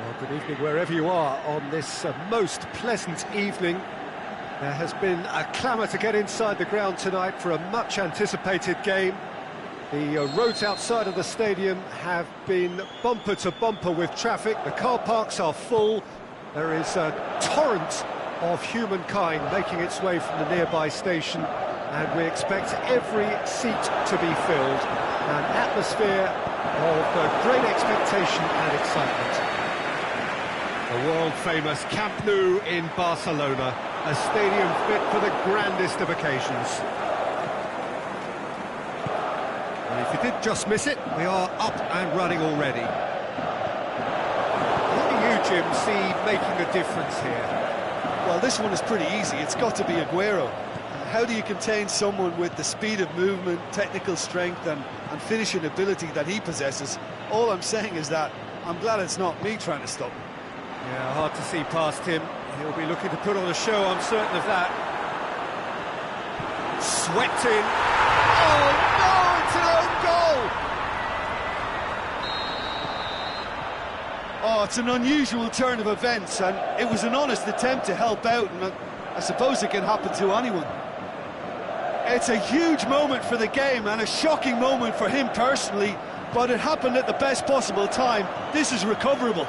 Well, good evening wherever you are on this most pleasant evening. There has been a clamour to get inside the ground tonight for a much-anticipated game. The roads outside of the stadium have been bumper to bumper with traffic. The car parks are full. There is a torrent of humankind making its way from the nearby station, and we expect every seat to be filled. An atmosphere of great expectation and excitement. The world-famous Camp Nou in Barcelona, a stadium fit for the grandest of occasions. And if you did just miss it, we are up and running already. What do you, Jim, see making a difference here? Well, this one is pretty easy. It's got to be Aguero. How do you contain someone with the speed of movement, technical strength and finishing ability that he possesses? All I'm saying is that I'm glad it's not me trying to stop him. Yeah, hard to see past him. He'll be looking to put on a show, I'm certain of that. Swept in. Oh no, it's an own goal! Oh, it's an unusual turn of events, and it was an honest attempt to help out, and I suppose it can happen to anyone. It's a huge moment for the game and a shocking moment for him personally, but it happened at the best possible time. This is recoverable.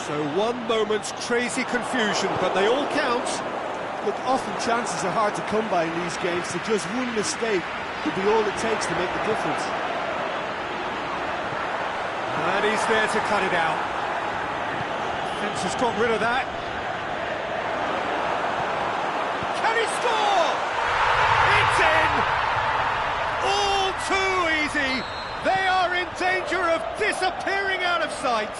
So one moment's crazy confusion, but they all count. Look, often chances are hard to come by in these games, so just one mistake could be all it takes to make the difference. And he's there to cut it out. Defence has got rid of that. Can he score? It's in! All too easy. They are in danger of disappearing out of sight.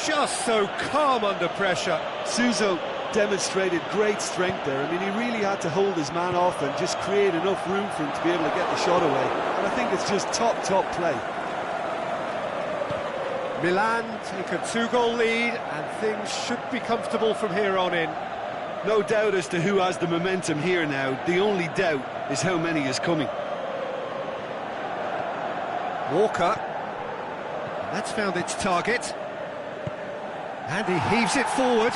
Just so calm under pressure. Suso demonstrated great strength there. I mean, he really had to hold his man off and just create enough room for him to be able to get the shot away. And I think it's just top play. Milan take a 2-goal lead, and things should be comfortable from here on in. No doubt as to who has the momentum here now. The only doubt is how many is coming. Walker. That's found its target. And he heaves it forward.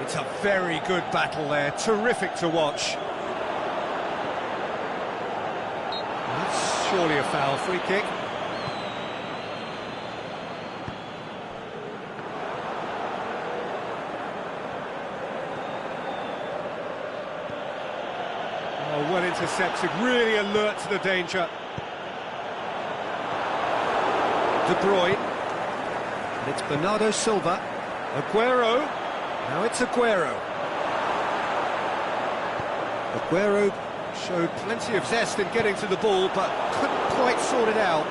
It's a very good battle there, terrific to watch. That's surely a foul, free kick. Oh, well intercepted, really alert to the danger. De Bruyne. And it's Bernardo Silva. Aguero. Now it's Aguero. Aguero showed plenty of zest in getting to the ball, but couldn't quite sort it out.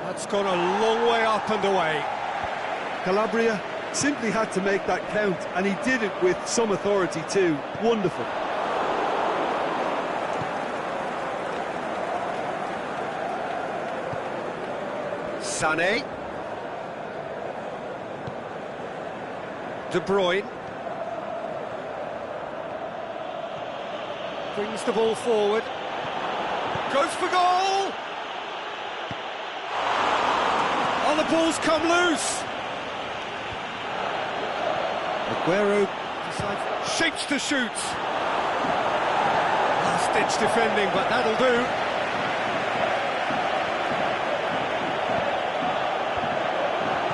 That's gone a long way up and away. Calabria simply had to make that count, and he did it with some authority too. Wonderful. Sané. De Bruyne. Brings the ball forward. Goes for goal! Oh, the ball's come loose! Aguero decides... Shapes to shoot! Last-ditch defending, but that'll do.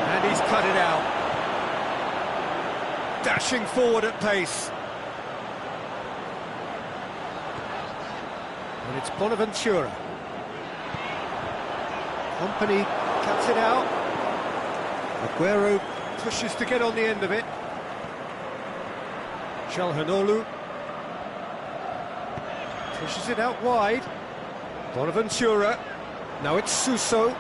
And he's cut it out. Dashing forward at pace. And it's Bonaventura. Kompany cuts it out. Aguero pushes to get on the end of it. Calhanoglu pushes it out wide. Bonaventura. Now it's Suso.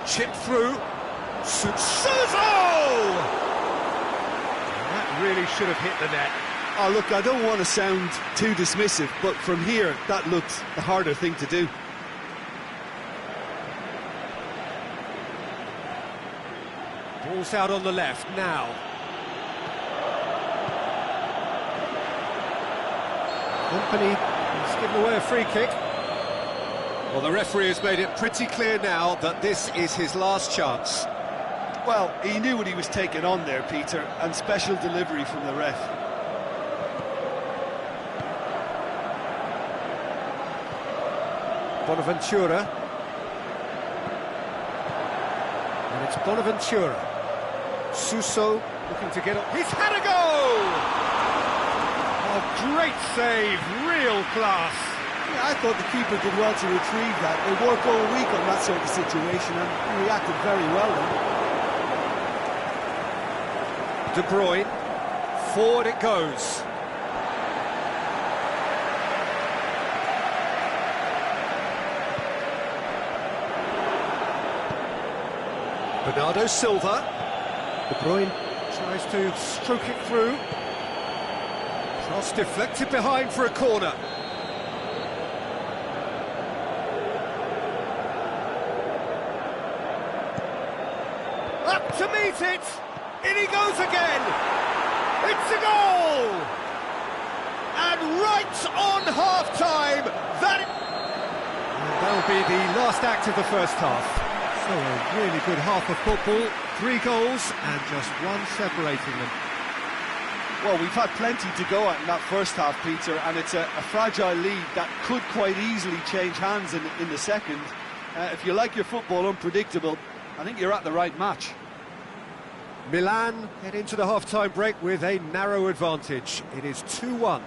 Chip through. Suso! That really should have hit the net. Oh, look, I don't want to sound too dismissive, but from here, that looked the harder thing to do. Ball's out on the left now. Kompany has given away a free kick. Well, the referee has made it pretty clear now that this is his last chance. Well, he knew what he was taking on there, Peter, and special delivery from the ref. Bonaventura. And it's Bonaventura. Suso looking to get up. He's had a go! Oh, great save, real class. Yeah, I thought the keeper did well to retrieve that. They work all week on that sort of situation, and he reacted very well then. De Bruyne, forward it goes. Bernardo Silva. De Bruyne tries to stroke it through. Cross deflected behind for a corner. Up to meet it! In he goes again! It's a goal! And right on half-time, that'll be the last act of the first half. So a really good half of football, 3 goals and just one separating them. Well, we've had plenty to go at in that first half, Peter, and it's a fragile lead that could quite easily change hands in the second. If you like your football unpredictable, I think you're at the right match. Milan head into the half-time break with a narrow advantage. It is 2-1.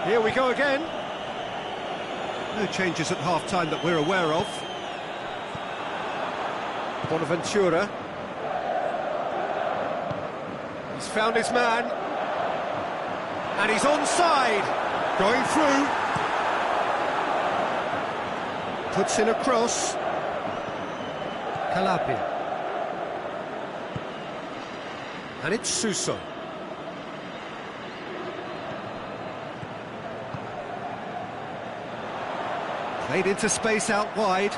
Here we go again. No changes at half-time that we're aware of. Bonaventura. He's found his man. And he's onside. Going through. Puts in a cross. Calabria. And it's Suso. Played into space out wide.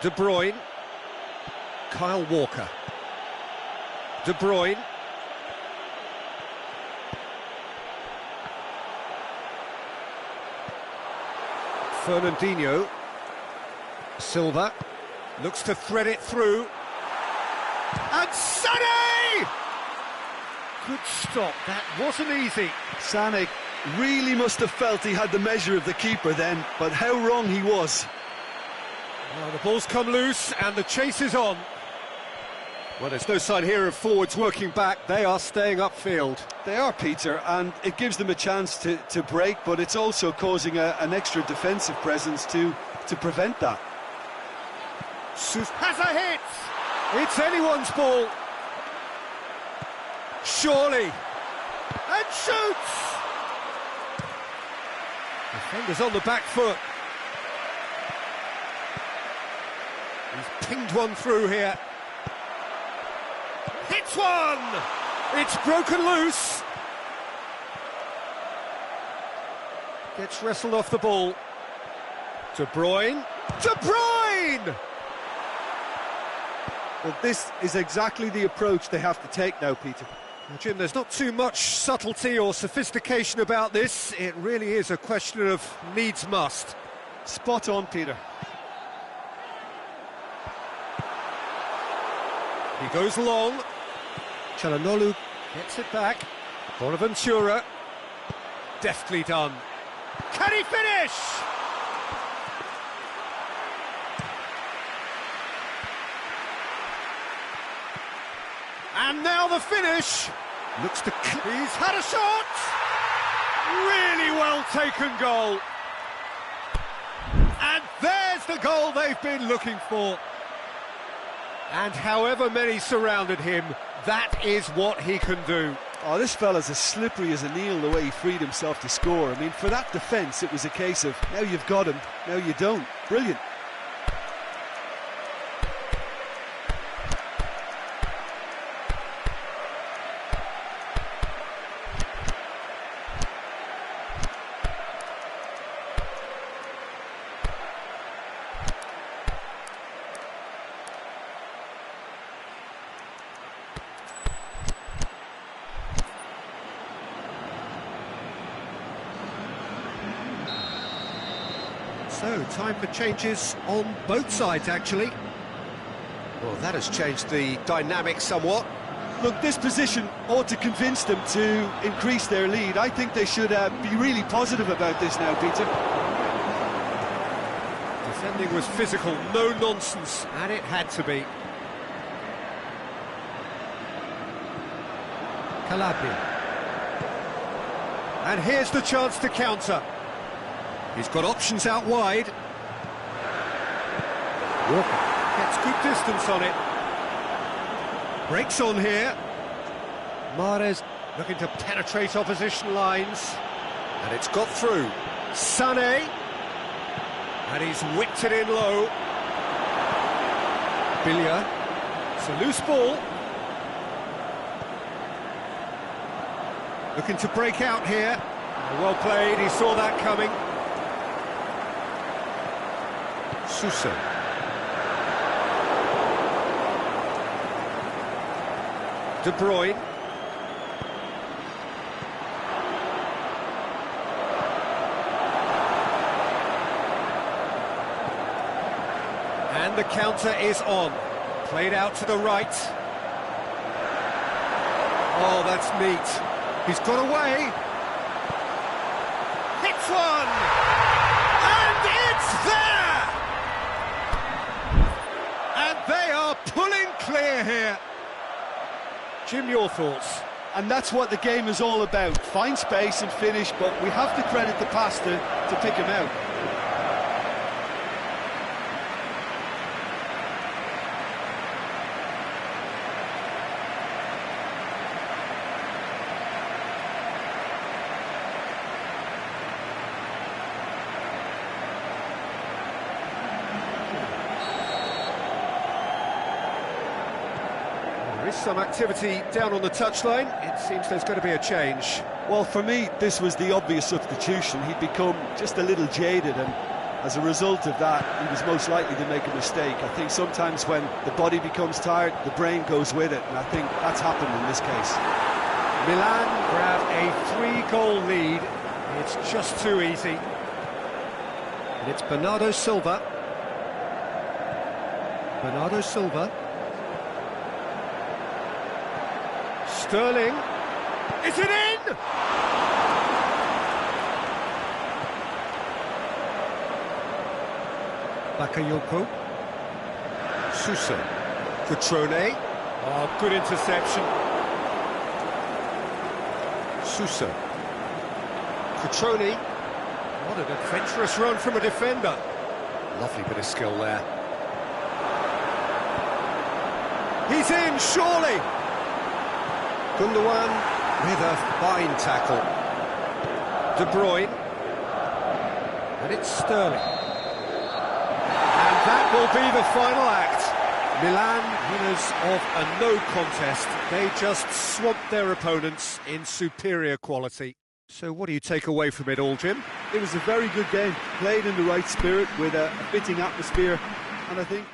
De Bruyne. Kyle Walker. De Bruyne. Fernandinho. Silva looks to thread it through. And Sané! Good stop, that wasn't easy. Sané really must have felt he had the measure of the keeper then, but how wrong he was. Well, the ball's come loose and the chase is on. Well, there's no sign here of forwards working back. They are staying upfield. They are, Peter, and it gives them a chance to break, but it's also causing an extra defensive presence to prevent that. Has a hit! It's anyone's ball. Surely. And shoots! Defender's on the back foot. He's pinged one through here. Hits one! It's broken loose. Gets wrestled off the ball. De Bruyne. De Bruyne! Well, this is exactly the approach they have to take now, Peter. Well, Jim, there's not too much subtlety or sophistication about this. It really is a question of needs must. Spot on, Peter. He goes long. Çalhanoğlu gets it back. Bonaventura. Deftly done. Can he finish? And now the finish. Looks to... He's had a shot! Really well taken goal. And there's the goal they've been looking for. And however many surrounded him, that is what he can do. Oh, this fella's as slippery as a needle the way he freed himself to score. I mean, for that defence, it was a case of, now you've got him, now you don't. Brilliant. So, time for changes on both sides, actually. Well, that has changed the dynamic somewhat. Look, this position ought to convince them to increase their lead. I think they should be really positive about this now, Peter. Defending was physical, no nonsense, and it had to be. Calabria. And here's the chance to counter. He's got options out wide. Walker gets good distance on it. Breaks on here. Mahrez looking to penetrate opposition lines. And it's got through. Sané. And he's whipped it in low. Billia. It's a loose ball. Looking to break out here. Well played, he saw that coming. Sousa. De Bruyne. And the counter is on. Played out to the right. Oh, that's neat. He's got away. Hits one! And it's there! And they are pulling clear here. Jim, your thoughts? And that's what the game is all about. Find space and finish, but we have to credit the pass to pick him out. is some activity down on the touchline. It seems there's going to be a change. Well, for me, this was the obvious substitution. He'd become just a little jaded, and as a result of that, he was most likely to make a mistake. I think sometimes when the body becomes tired, the brain goes with it, and I think that's happened in this case. Milan grab a 3-goal lead. It's just too easy. And it's Bernardo Silva. Bernardo Silva. Sterling. Is it in? Bakayoko. Sousa. Cutrone. Oh, good interception. Sousa. Cutrone. What an adventurous run from a defender. Lovely bit of skill there. He's in, surely! Gundogan with a fine tackle. De Bruyne. And it's Sterling. And that will be the final act. Milan, winners of a no contest. They just swamped their opponents in superior quality. So what do you take away from it all, Jim? It was a very good game, played in the right spirit with a fitting atmosphere, and I think